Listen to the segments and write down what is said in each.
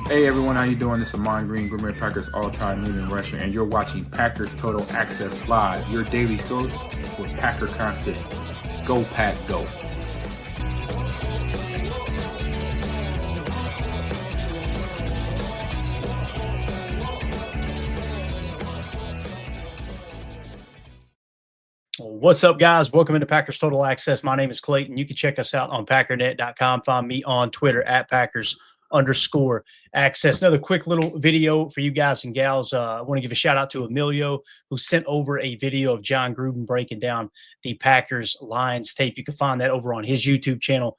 Hey everyone, how you doing? This is Amon Green, Green Bay Packers all-time leading rusher, and you're watching Packers Total Access Live, your daily source for Packer content. Go Pack, go! What's up, guys? Welcome into Packers Total Access. My name is Clayton. You can check us out on packernet.com. Find me on Twitter at Packers_access. Another quick little video for you guys and gals. I want to give a shout out to Emilio, who sent over a video of Jon Gruden breaking down the Packers Lions tape. You can find that over on his YouTube channel.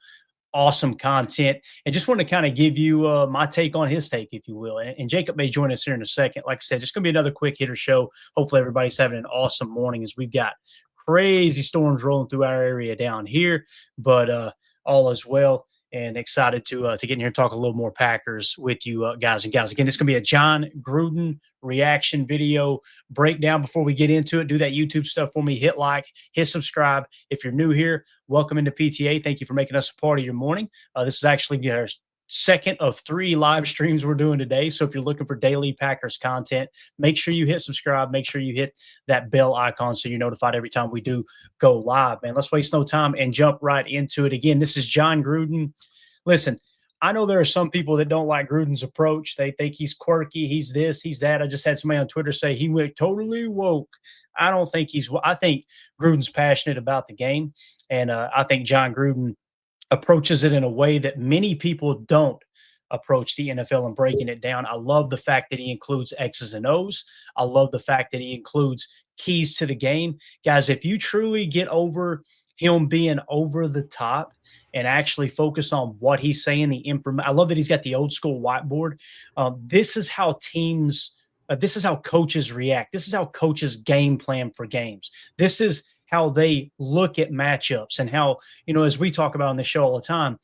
Awesome content. And just want to kind of give you my take on his take, if you will. And Jacob may join us here in a second. Like I said, just going to be another quick hitter show. Hopefully everybody's having an awesome morning as we've got crazy storms rolling through our area down here, but all is well, and excited to get in here and talk a little more Packers with you guys and gals. Again, this is going to be a Jon Gruden reaction video breakdown. Before we get into it, do that YouTube stuff for me. Hit like, hit subscribe. If you're new here, welcome into PTA. Thank you for making us a part of your morning. This is actually our second of 3 live streams we're doing today. So if you're looking for daily Packers content, make sure you hit subscribe. Make sure you hit that bell icon so you're notified every time we do go live, man. Let's waste no time and jump right into it. Again, this is Jon Gruden. Listen, I know there are some people that don't like Gruden's approach. They think he's quirky, he's this, he's that. I just had somebody on Twitter say he went totally woke. I don't think I think Gruden's passionate about the game, and I think Jon Gruden approaches it in a way that many people don't approach the NFL and breaking it down. I love the fact that he includes X's and O's. I love the fact that he includes keys to the game. Guys, if you truly get over him being over the top and actually focus on what he's saying, the information. I love that he's got the old school whiteboard. This is how teams, this is how coaches react. This is how coaches game plan for games. This is how they look at matchups, and how, as we talk about on the show all the time,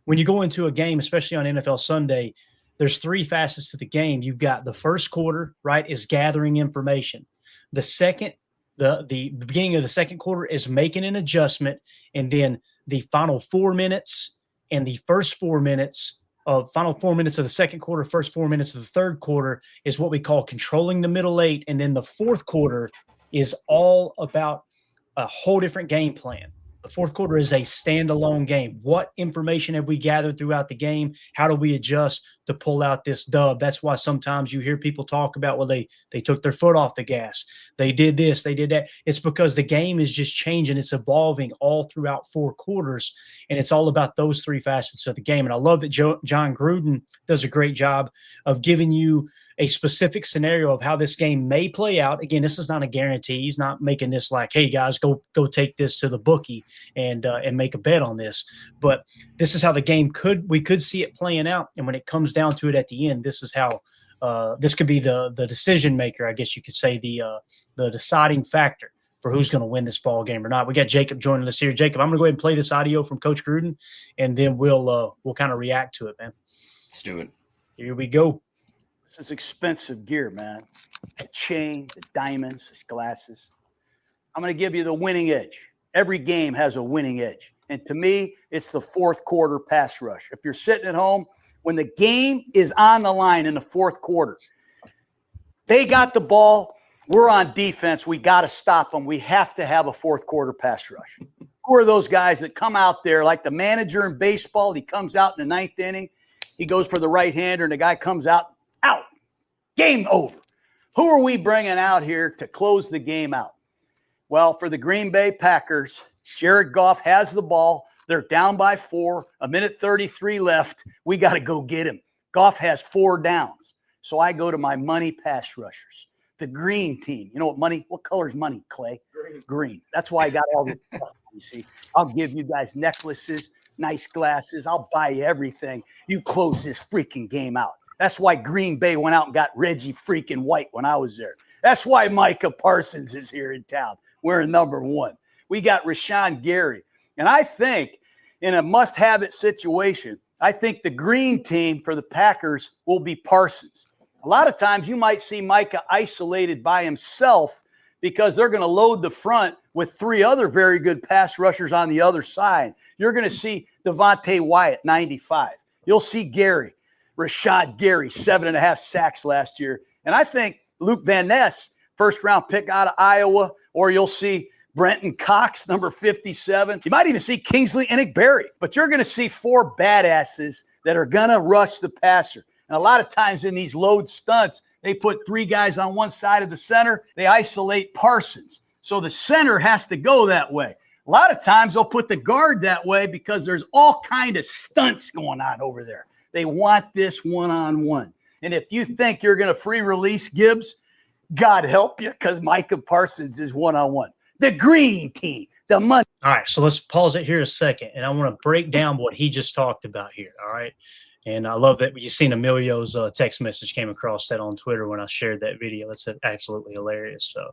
when you go into a game, especially on NFL Sunday, there's 3 facets to the game. You've got the first quarter, right, is gathering information. The second, the beginning of the second quarter is making an adjustment. And then the final 4 minutes and the first 4 minutes of final 4 minutes of the second quarter, first 4 minutes of the third quarter is what we call controlling the middle 8. And then the fourth quarter is all about a whole different game plan. The fourth quarter is a standalone game. What information have we gathered throughout the game? How do we adjust to pull out this dub? That's why sometimes you hear people talk about, well, they took their foot off the gas. They did this, they did that. It's because the game is just changing. It's evolving all throughout 4 quarters, and it's all about those 3 facets of the game. And I love that Jon Gruden does a great job of giving you a specific scenario of how this game may play out. Again, this is not a guarantee. He's not making this like, hey, guys, go take this to the bookie and make a bet on this. But this is how the game we could see it playing out. And when it comes down to it at the end, this is how this could be the decision maker, I guess you could say, the deciding factor for who's going to win this ball game or not. We got Jacob joining us here. Jacob, I'm going to go ahead and play this audio from Coach Gruden, and then we'll kind of react to it, man. Let's do it. Here we go. This is expensive gear, man. The chain, the diamonds, the glasses. I'm going to give you the winning edge. Every game has a winning edge. And to me, it's the fourth quarter pass rush. If you're sitting at home, when the game is on the line in the fourth quarter, they got the ball. We're on defense. We got to stop them. We have to have a fourth quarter pass rush. Who are those guys that come out there like the manager in baseball? He comes out in the 9th inning. He goes for the right-hander, and the guy comes out. Game over. Who are we bringing out here to close the game out? Well, for the Green Bay Packers, Jared Goff has the ball. They're down by 4, 1:33 left. We got to go get him. Goff has 4 downs. So I go to my money pass rushers, the green team. You know what color is money, Clay? Green. That's why I got all this stuff. You see, I'll give you guys necklaces, nice glasses. I'll buy you everything. You close this freaking game out. That's why Green Bay went out and got Reggie freaking White when I was there. That's why Micah Parsons is here in town. We're number 1. We got Rashawn Gary. And I think in a must-have-it situation, I think the green team for the Packers will be Parsons. A lot of times you might see Micah isolated by himself because they're going to load the front with 3 other very good pass rushers on the other side. You're going to see Devontae Wyatt, 95. You'll see Gary. Rashad Gary, 7.5 sacks last year. And I think Luke Van Ness, first-round pick out of Iowa, or you'll see Brenton Cox, number 57. You might even see Kingsley Enick-Berry. But you're going to see 4 badasses that are going to rush the passer. And a lot of times in these load stunts, they put 3 guys on one side of the center. They isolate Parsons. So the center has to go that way. A lot of times they'll put the guard that way because there's all kind of stunts going on over there. They want this one-on-one. And if you think you're going to free release Gibbs, God help you, because Micah Parsons is one-on-one. The green team, the money. All right, so let's pause it here a second, and I want to break down what he just talked about here, all right? And I love that you've seen Emilio's text message came across that on Twitter when I shared that video. That's absolutely hilarious. So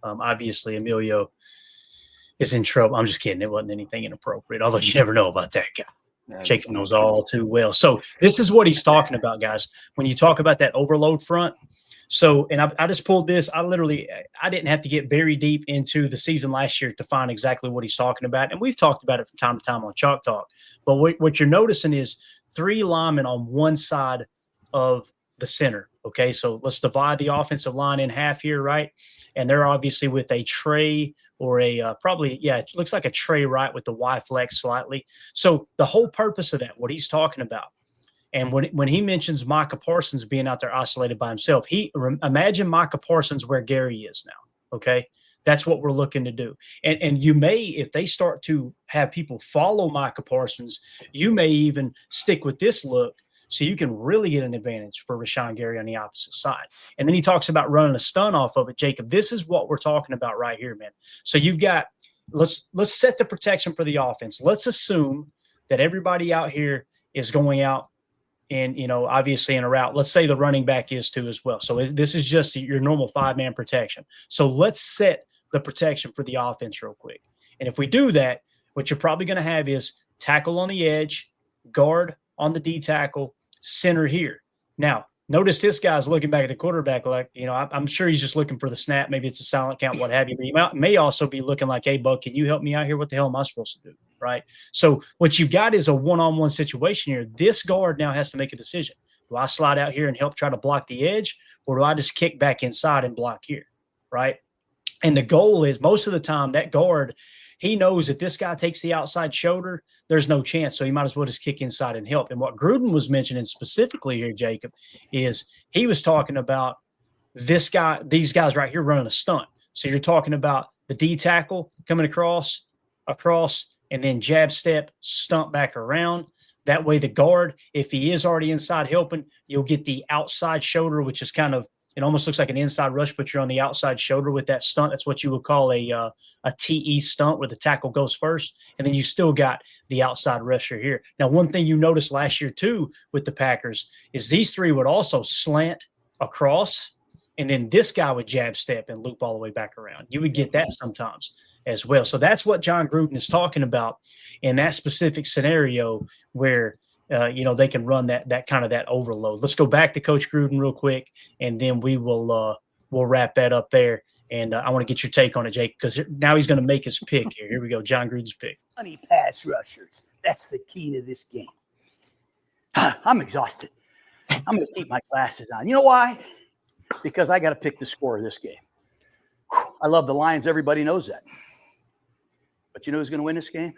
obviously Emilio is in trouble. I'm just kidding. It wasn't anything inappropriate, although you never know about that guy. Jacob knows all too well. So this is what he's talking about, guys. When you talk about that overload front, so, and I just pulled this. I didn't have to get very deep into the season last year to find exactly what he's talking about. And we've talked about it from time to time on Chalk Talk. But what you're noticing is 3 linemen on one side of the center. Okay, so let's divide the offensive line in half here, right? And they're obviously with a tray or a it looks like a tray right with the Y flex slightly. So the whole purpose of that, what he's talking about, and when he mentions Micah Parsons being out there isolated by himself, imagine Micah Parsons where Gary is now, okay? That's what we're looking to do. And you may, if they start to have people follow Micah Parsons, you may even stick with this look so you can really get an advantage for Rashawn Gary on the opposite side. And then he talks about running a stun off of it. Jacob, this is what we're talking about right here, man. So you've got – let's set the protection for the offense. Let's assume that everybody out here is going out and, obviously in a route. Let's say the running back is too as well. So this is just your normal 5-man protection. So let's set the protection for the offense real quick. And if we do that, what you're probably going to have is tackle on the edge, guard on the D tackle, center here. Now, notice this guy's looking back at the quarterback like, I'm sure he's just looking for the snap. Maybe it's a silent count, what have you. But he may also be looking like, hey, Buck, can you help me out here? What the hell am I supposed to do? Right? So what you've got is a one-on-one situation here. This guard now has to make a decision. Do I slide out here and help try to block the edge, or do I just kick back inside and block here? Right? And the goal is most of the time that guard, he knows if this guy takes the outside shoulder, there's no chance. So he might as well just kick inside and help. And what Gruden was mentioning specifically here, Jacob, is he was talking about these guys right here running a stunt. So you're talking about the D tackle coming across, and then jab step, stunt back around. That way the guard, if he is already inside helping, you'll get the outside shoulder, which is kind of, it almost looks like an inside rush, but you're on the outside shoulder with that stunt. That's what you would call a TE stunt, where the tackle goes first. And then you still got the outside rusher here. Now, one thing you noticed last year, too, with the Packers is these 3 would also slant across, and then this guy would jab step and loop all the way back around. You would get that sometimes as well. So that's what Jon Gruden is talking about in that specific scenario where they can run that kind of that overload. Let's go back to Coach Gruden real quick, and then we'll wrap that up there. And I want to get your take on it, Jake, because now he's going to make his pick here. Here we go, Jon Gruden's pick. Money pass rushers. That's the key to this game. I'm exhausted. I'm going to keep my glasses on. You know why? Because I got to pick the score of this game. I love the Lions. Everybody knows that. But you know who's going to win this game?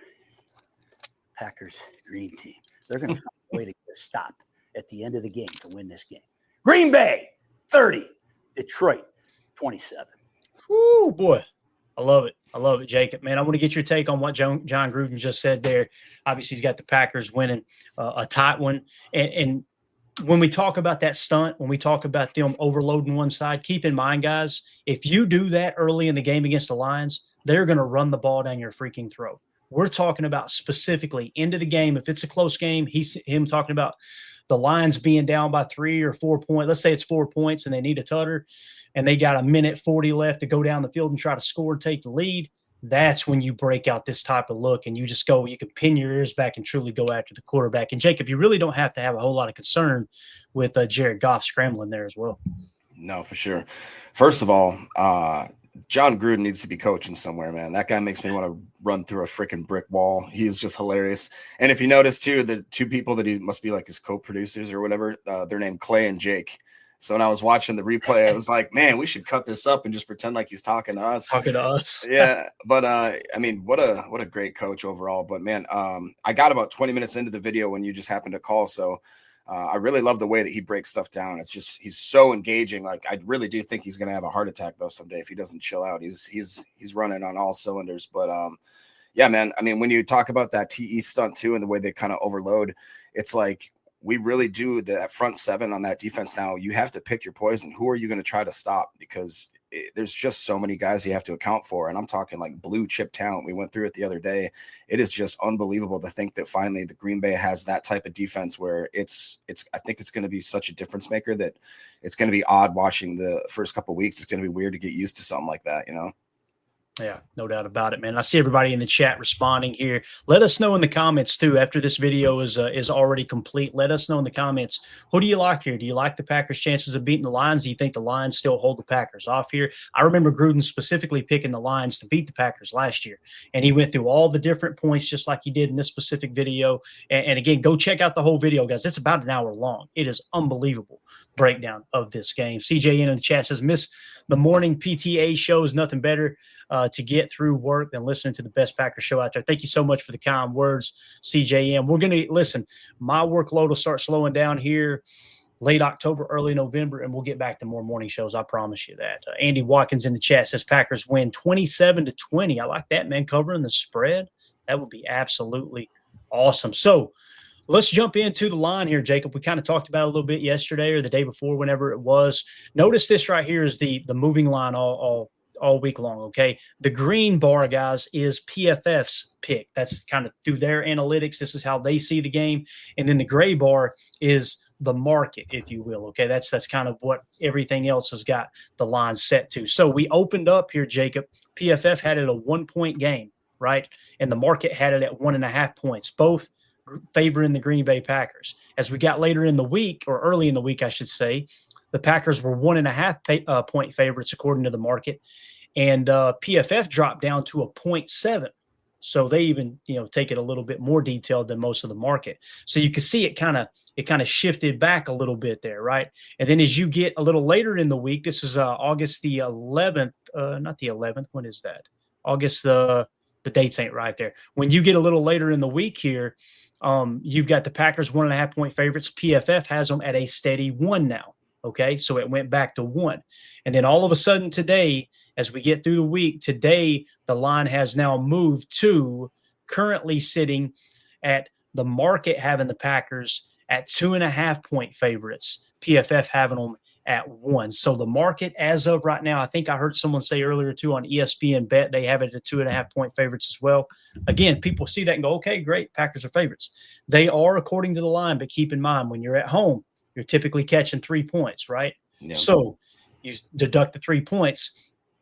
Packers green team. They're going to find a way to get a stop at the end of the game to win this game. Green Bay, 30. Detroit, 27. Woo, boy. I love it, Jacob. Man, I want to get your take on what Jon Gruden just said there. Obviously, he's got the Packers winning a tight one. And when we talk about that stunt, when we talk about them overloading one side, keep in mind, guys, if you do that early in the game against the Lions, they're going to run the ball down your freaking throat. We're talking about specifically into the game. If it's a close game, him talking about the Lions being down by 3 or 4 points. Let's say it's 4 points and they need a tutter and they got a minute 40 left to go down the field and try to score and take the lead. That's when you break out this type of look and you can pin your ears back and truly go after the quarterback. And Jacob, you really don't have to have a whole lot of concern with Jared Goff scrambling there as well. No, for sure. First of all, Jon Gruden needs to be coaching somewhere, man. That guy makes me want to run through a freaking brick wall. He's just hilarious. And if you notice too, the two people that he must be like his co-producers or whatever, they're named Clay and Jake. So when I was watching the replay, I was like, man, we should cut this up and just pretend like he's talking to us. Yeah. But I mean, what a great coach overall. But man, I got about 20 minutes into the video when you just happened to call. So I really love the way that he breaks stuff down. It's just, he's so engaging. Like, I really do think he's going to have a heart attack though someday if he doesn't chill out. He's running on all cylinders. But yeah, man, I mean, when you talk about that TE stunt too, and the way they kind of overload, it's like, we really do that front seven on that defense. Now you have to pick your poison. Who are you going to try to stop? Because there's just so many guys you have to account for. And I'm talking like blue chip talent. We went through it the other day. It is just unbelievable to think that finally the Green Bay has that type of defense where I think it's going to be such a difference maker that it's going to be odd watching the first couple of weeks. It's going to be weird to get used to something like that, you know? Yeah, no doubt about it, man. I see everybody in the chat responding here. Let us know in the comments too. After this video is already complete, let us know in the comments. Who do you like here? Do you like the Packers' chances of beating the Lions? Do you think the Lions still hold the Packers off here? I remember Gruden specifically picking the Lions to beat the Packers last year, and he went through all the different points just like he did in this specific video. And again, go check out the whole video, guys. It's about an hour long. It is unbelievable breakdown of this game. CJN in the chat says, miss the morning PTA shows, nothing better to get through work than listening to the best Packers show out there. Thank you so much for the kind words, CJM. We're going to listen. My workload will start slowing down here late October, early November, and we'll get back to more morning shows. I promise you that. Andy Watkins in the chat says Packers win 27-20. I like that, man. Covering the spread. That would be absolutely awesome. So let's jump into the line here, Jacob. We kind of talked about it a little bit yesterday or the day before, whenever it was. Notice this right here is the moving line all week long, okay? The green bar, guys, is PFF's pick. That's kind of through their analytics. This is how they see the game. And then the gray bar is the market, if you will, okay? That's kind of what everything else has got the line set to. So we opened up here, Jacob. PFF had it a 1-point game, right? And the market had it at 1.5 points, both favoring the Green Bay Packers. As we got later in the week, or early in the week, I should say, the Packers were 1.5 point favorites according to the market, and PFF dropped down to a 0.7. So they even take it a little bit more detailed than most of the market. So you can see it kind of shifted back a little bit there, right? And then as you get a little later in the week, this is August the 11th, not the 11th. When is that? August the dates ain't right there. When you get a little later in the week here, you've got the Packers 1.5 point favorites. PFF has them at a steady 1 now. Okay, so it went back to 1. And then all of a sudden today, as we get through the week, today the line has now moved to currently sitting at the market having the Packers at 2.5 point favorites, PFF having them at 1. So the market as of right now, I think I heard someone say earlier too on ESPN Bet, they have it at 2.5 point favorites as well. Again, people see that and go, okay, great, Packers are favorites. They are according to the line, but keep in mind when you're at home, you're typically catching 3 points, right? Yeah. So you deduct the 3 points,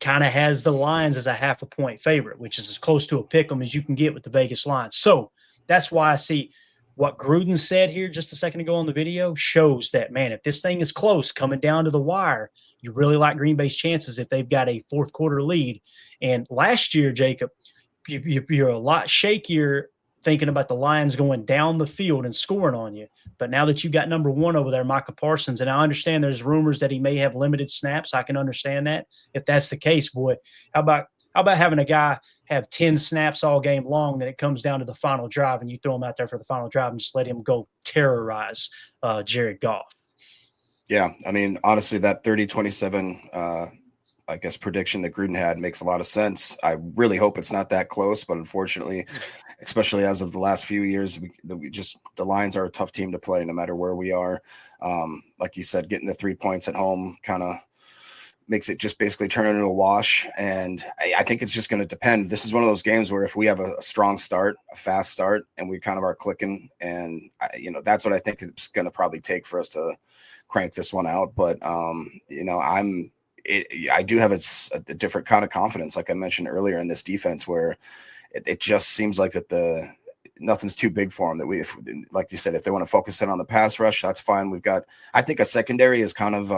kind of has the Lions as a 0.5 point favorite, which is as close to a pick 'em as you can get with the Vegas lines. So that's why I see what Gruden said here just a second ago on the video shows that, man, if this thing is close, coming down to the wire, you really like Green Bay's chances if they've got a fourth quarter lead. And last year, Jacob, you're a lot shakier thinking about the Lions going down the field and scoring on you. But now that you got number 1 over there, Micah Parsons, and I understand there's rumors that he may have limited snaps. I can understand that. If that's the case, boy, how about having a guy have 10 snaps all game long, then it comes down to the final drive and you throw him out there for the final drive and just let him go terrorize Jared Goff. Yeah, I mean, honestly, that 30-27 I guess prediction that Gruden had makes a lot of sense. I really hope it's not that close, but unfortunately, especially as of the last few years, the Lions are a tough team to play no matter where we are. Like you said, getting the 3 points at home kind of makes it just basically turn into a wash. And I think it's just going to depend. This is one of those games where if we have a strong start, a fast start, and we kind of are clicking, and that's what I think it's going to probably take for us to crank this one out. But I do have a different kind of confidence, like I mentioned earlier, in this defense, where it just seems like that nothing's too big for them. That like you said, if they want to focus in on the pass rush, that's fine. We've got, I think, a secondary is kind of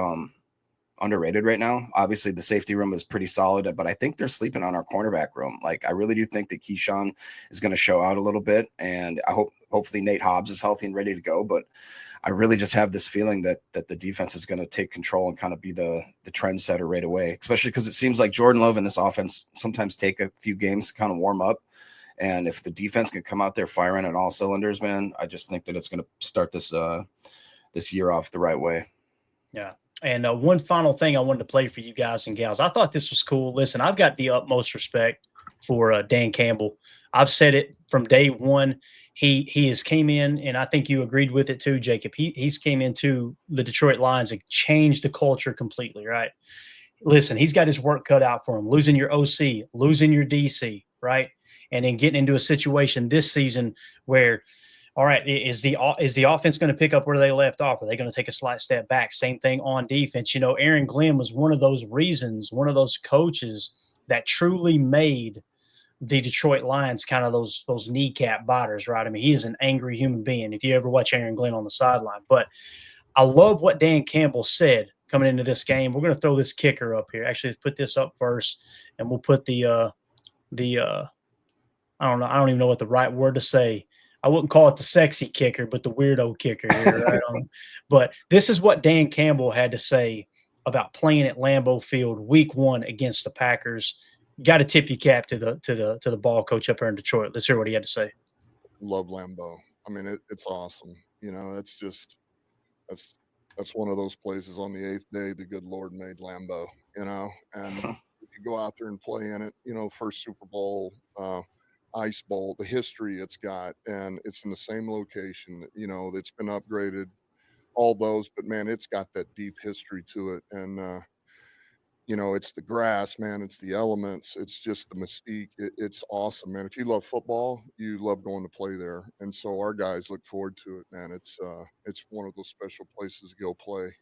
underrated right now. Obviously, the safety room is pretty solid, but I think they're sleeping on our cornerback room. Like, I really do think that Keyshawn is going to show out a little bit, and hopefully Nate Hobbs is healthy and ready to go. But I really just have this feeling that the defense is going to take control and kind of be the trendsetter right away, especially because it seems like Jordan Love and this offense sometimes take a few games to kind of warm up. And if the defense can come out there firing on all cylinders, man, I just think that it's going to start this year off the right way. Yeah. And one final thing I wanted to play for you guys and gals. I thought this was cool. Listen, I've got the utmost respect for Dan Campbell. I've said it from day one. He has came in, and I think you agreed with it too, Jacob. He's came into the Detroit Lions and changed the culture completely, right? Listen, he's got his work cut out for him. Losing your OC, losing your DC, right? And then getting into a situation this season where, all right, is the offense going to pick up where they left off? Are they going to take a slight step back? Same thing on defense. You know, Aaron Glenn was one of those reasons, one of those coaches that truly made the Detroit Lions kind of those kneecap biters, right? I mean, he is an angry human being if you ever watch Aaron Glenn on the sideline. But I love what Dan Campbell said coming into this game. We're going to throw this kicker up here. Actually, let's put this up first, and we'll put the I don't know. I don't even know what the right word to say. I wouldn't call it the sexy kicker, but the weirdo kicker here, right? But this is what Dan Campbell had to say about playing at Lambeau Field week 1 against the Packers. Got to tip your cap to the ball coach up here in Detroit. Let's hear what he had to say. Love Lambeau. I mean, it's awesome. You know, that's one of those places on the 8th day the good Lord made Lambeau, you know, and if you go out there and play in it, you know, first Super Bowl, Ice Bowl, the history it's got, and it's in the same location, you know, it's been upgraded, all those, but man, it's got that deep history to it. And, you know, it's the grass, man. It's the elements. It's just the mystique. It's awesome, man. If you love football, you love going to play there. And so our guys look forward to it, man. It's one of those special places to go play.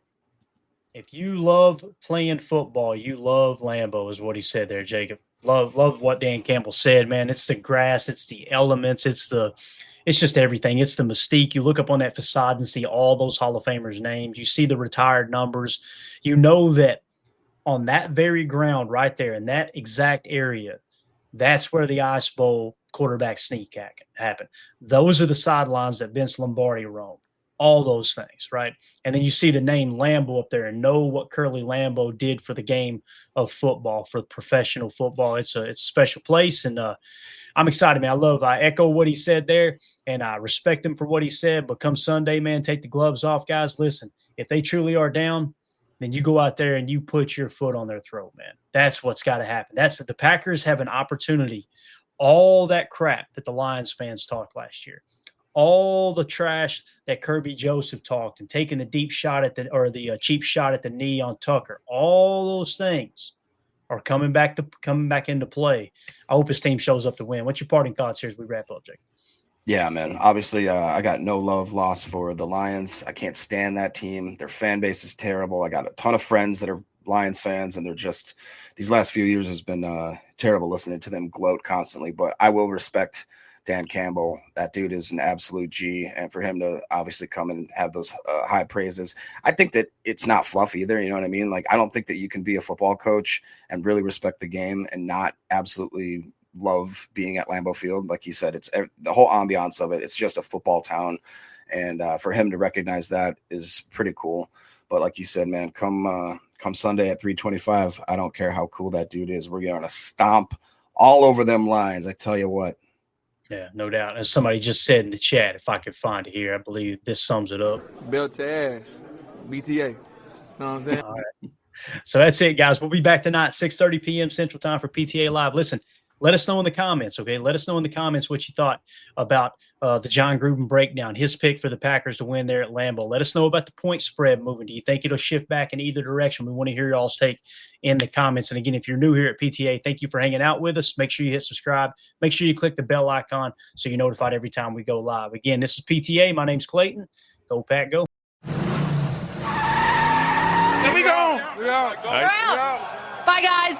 If you love playing football, you love Lambeau, is what he said there, Jacob. Love what Dan Campbell said, man. It's the grass. It's the elements. It's just everything. It's the mystique. You look up on that facade and see all those Hall of Famers' names. You see the retired numbers. You know that on that very ground right there in that exact area, that's where the Ice Bowl quarterback sneak happened. Those are the sidelines that Vince Lombardi roamed. All those things, right? And then you see the name Lambeau up there and know what Curly Lambeau did for the game of football, for professional football. It's a special place, and I'm excited, man. I echo what he said there, and I respect him for what he said. But come Sunday, man, take the gloves off, guys. Listen, if they truly are down, then you go out there and you put your foot on their throat, man. That's what's got to happen. The Packers have an opportunity. All that crap that the Lions fans talked last year, all the trash that Kirby Joseph talked and taking the deep shot the cheap shot at the knee on Tucker, all those things are coming back into play. I hope his team shows up to win. What's your parting thoughts here as we wrap up, Jake? Yeah, man. Obviously, I got no love lost for the Lions. I can't stand that team. Their fan base is terrible. I got a ton of friends that are Lions fans, and they're just – these last few years has been terrible listening to them gloat constantly. But I will respect Dan Campbell. That dude is an absolute G, and for him to obviously come and have those high praises, I think that it's not fluff either. You know what I mean? Like, I don't think that you can be a football coach and really respect the game and not absolutely – love being at Lambeau Field. Like he said, it's the whole ambiance of it. It's just a football town. And for him to recognize that is pretty cool. But like you said, man, come Sunday at 3:25, I don't care how cool that dude is. We're going to stomp all over them Lions. I tell you what. Yeah, no doubt. As somebody just said in the chat, if I could find it here, I believe this sums it up. Belt to ass. BTA. You know what I'm saying? All right. So that's it, guys. We'll be back tonight, 6:30 p.m. Central Time for PTA Live. Listen, let us know in the comments, okay? Let us know in the comments what you thought about the Jon Gruden breakdown, his pick for the Packers to win there at Lambeau. Let us know about the point spread moving. Do you think it'll shift back in either direction? We want to hear y'all's take in the comments. And again, if you're new here at PTA, thank you for hanging out with us. Make sure you hit subscribe. Make sure you click the bell icon so you're notified every time we go live. Again, this is PTA. My name's Clayton. Go Pack, go. Here we go. We out. Bye, guys.